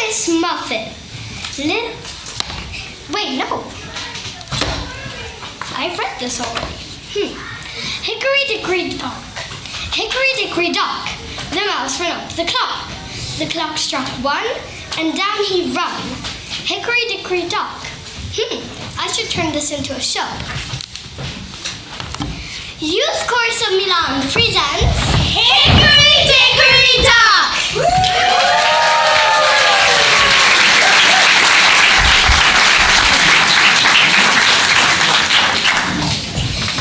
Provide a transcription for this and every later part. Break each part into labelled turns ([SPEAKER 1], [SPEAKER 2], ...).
[SPEAKER 1] Licorice muffin. Wait, no. I've read this already. Hickory dickory dock. Hickory dickory dock. The mouse ran up the clock. The clock struck 1, and down he run. Hickory dickory dock. I should turn this into a show. Youth Chorus of Milan presents Hickory Dickory Dock!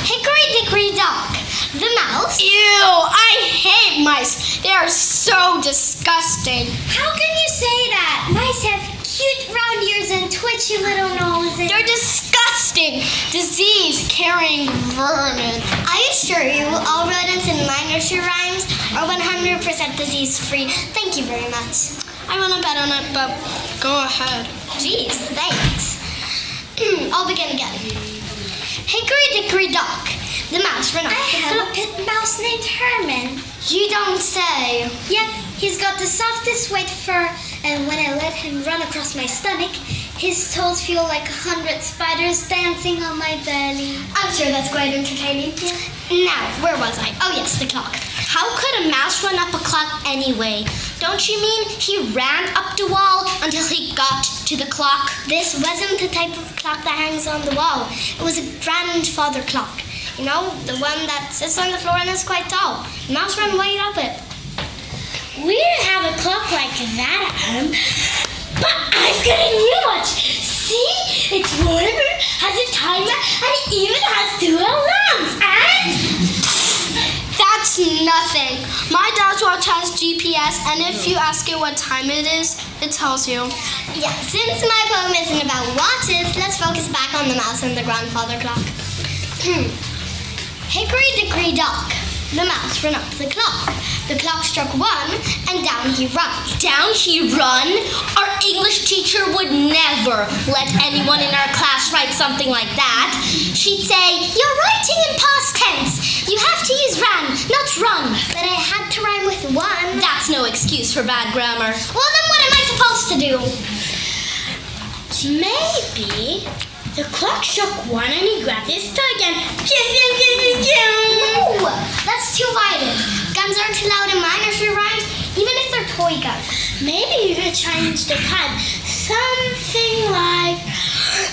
[SPEAKER 1] Hickory Dickory Dock. The mouse.
[SPEAKER 2] Ew, I hate mice. They are so disgusting.
[SPEAKER 3] How can you say that? Mice have cute round ears and twitchy little noses.
[SPEAKER 2] They're disgusting, disease-carrying vermin.
[SPEAKER 1] I assure you, all rodents in my nursery rhymes are 100% disease-free. Thank you very much.
[SPEAKER 2] I want to bet on it, but go ahead.
[SPEAKER 1] Geez, thanks. I'll begin again. Hickory dickory dock. The mouse ran up.
[SPEAKER 3] I have a pet mouse named Herman.
[SPEAKER 1] You don't say.
[SPEAKER 3] Yep, he's got the softest white fur, and when I let him run across my stomach, his toes feel like 100 spiders dancing on my belly.
[SPEAKER 1] I'm sure that's quite entertaining. Now, where was I? Oh yes, the clock.
[SPEAKER 2] How could a mouse run up a clock anyway? Don't you mean he ran up the wall until he got to the clock?
[SPEAKER 1] This wasn't the type of clock that hangs on the wall. It was a grandfather clock. You know, the one that sits on the floor and is quite tall. The mouse ran way up it.
[SPEAKER 3] We didn't have a clock like that at home, but I've got a new one. See? It's warmer, has a timer, and it even has 2 alarms. And
[SPEAKER 2] That's nothing. My dad's watch has GPS, and if you ask it what time it is, it tells you.
[SPEAKER 1] Yeah, since my poem isn't about watches, let's focus back on the mouse and the grandfather clock. Hickory dickory dock. The mouse ran up the clock. The clock struck 1, and down he run.
[SPEAKER 2] Down he run? Our English teacher would never let anyone in our class write something like that. She'd say, "You're writing in past tense. You have to use ran, not run."
[SPEAKER 1] But I had to rhyme with 1.
[SPEAKER 2] That's no excuse for bad grammar.
[SPEAKER 1] Well, then what am I supposed to do?
[SPEAKER 3] maybe the clock struck 1 and he grabbed his toy gun.
[SPEAKER 1] No, that's too violent. Guns aren't allowed in my nursery rhymes, even if they're toy guns.
[SPEAKER 3] Maybe you could change the time. Something like,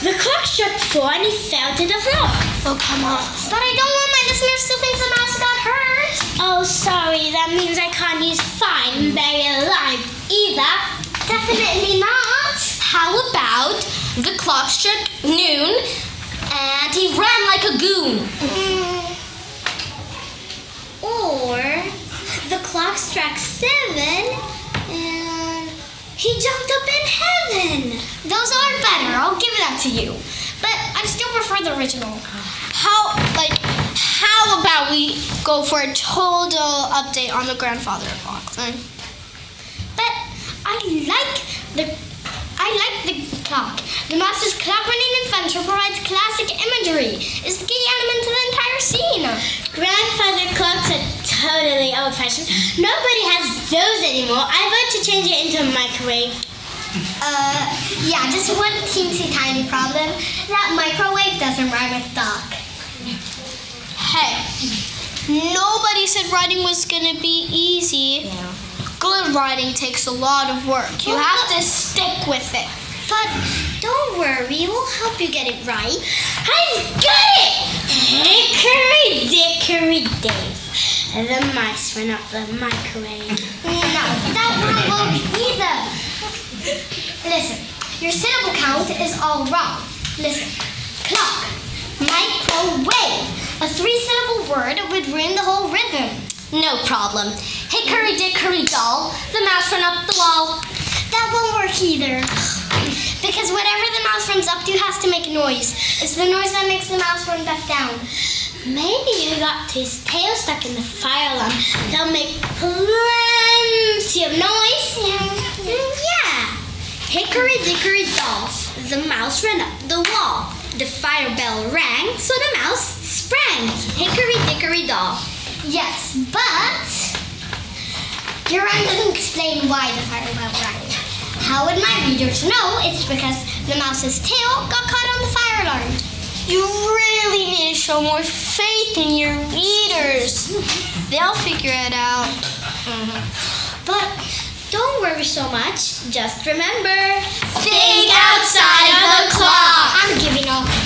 [SPEAKER 3] the clock struck 4 and he fell to the floor.
[SPEAKER 2] Oh, come on.
[SPEAKER 1] But I don't want my listeners to think the mouse got hurt.
[SPEAKER 3] Oh, sorry, that means I can't use fine, very alive either.
[SPEAKER 1] Definitely not.
[SPEAKER 2] How about the clock struck noon and he ran like a goon?
[SPEAKER 3] Or the clock struck 7 and he jumped up in heaven.
[SPEAKER 1] Those are better. I'll give that to you. But I still prefer the original.
[SPEAKER 2] How about we go for a total update on the grandfather clock thing?
[SPEAKER 1] But I like the clock. The master's clock-running adventure provides classic imagery. It's the key element to the entire scene.
[SPEAKER 3] Grandfather clocks are totally old-fashioned. Nobody has those anymore. I vote to change it into a microwave.
[SPEAKER 1] Yeah, just one teensy tiny problem. That microwave doesn't rhyme with dock.
[SPEAKER 2] Hey, nobody said writing was gonna be easy.
[SPEAKER 1] Yeah.
[SPEAKER 2] Good writing takes a lot of work. You have to stick with it.
[SPEAKER 3] But don't worry, we'll help you get it right. I've got it! Hickory Dickory Dave. And the mice went up the microwave.
[SPEAKER 1] No, that won't work either. Listen, your syllable count is all wrong. Listen, clock, microwave. A 3-syllable word would ruin the whole rhythm.
[SPEAKER 2] No problem. Hickory Dickory doll, the mouse ran up the wall.
[SPEAKER 1] That won't work either. Because whatever the mouse runs up to has to make a noise. It's the noise that makes the mouse run back down.
[SPEAKER 3] Maybe he got his tail stuck in the fire alarm. That'll make plenty of noise. Yeah. Hickory Dickory doll, the mouse ran up the wall. The fire bell rang, so the mouse sprang. Hickory Dickory doll.
[SPEAKER 1] Yes, but your rhyme doesn't explain why the fire bell rang. how would my readers know it's because the mouse's tail got caught on the fire alarm?
[SPEAKER 2] You really need to show more faith in your readers. They'll figure it out.
[SPEAKER 3] But don't worry so much. Just remember,
[SPEAKER 2] Think outside of the clock.
[SPEAKER 1] I'm giving up.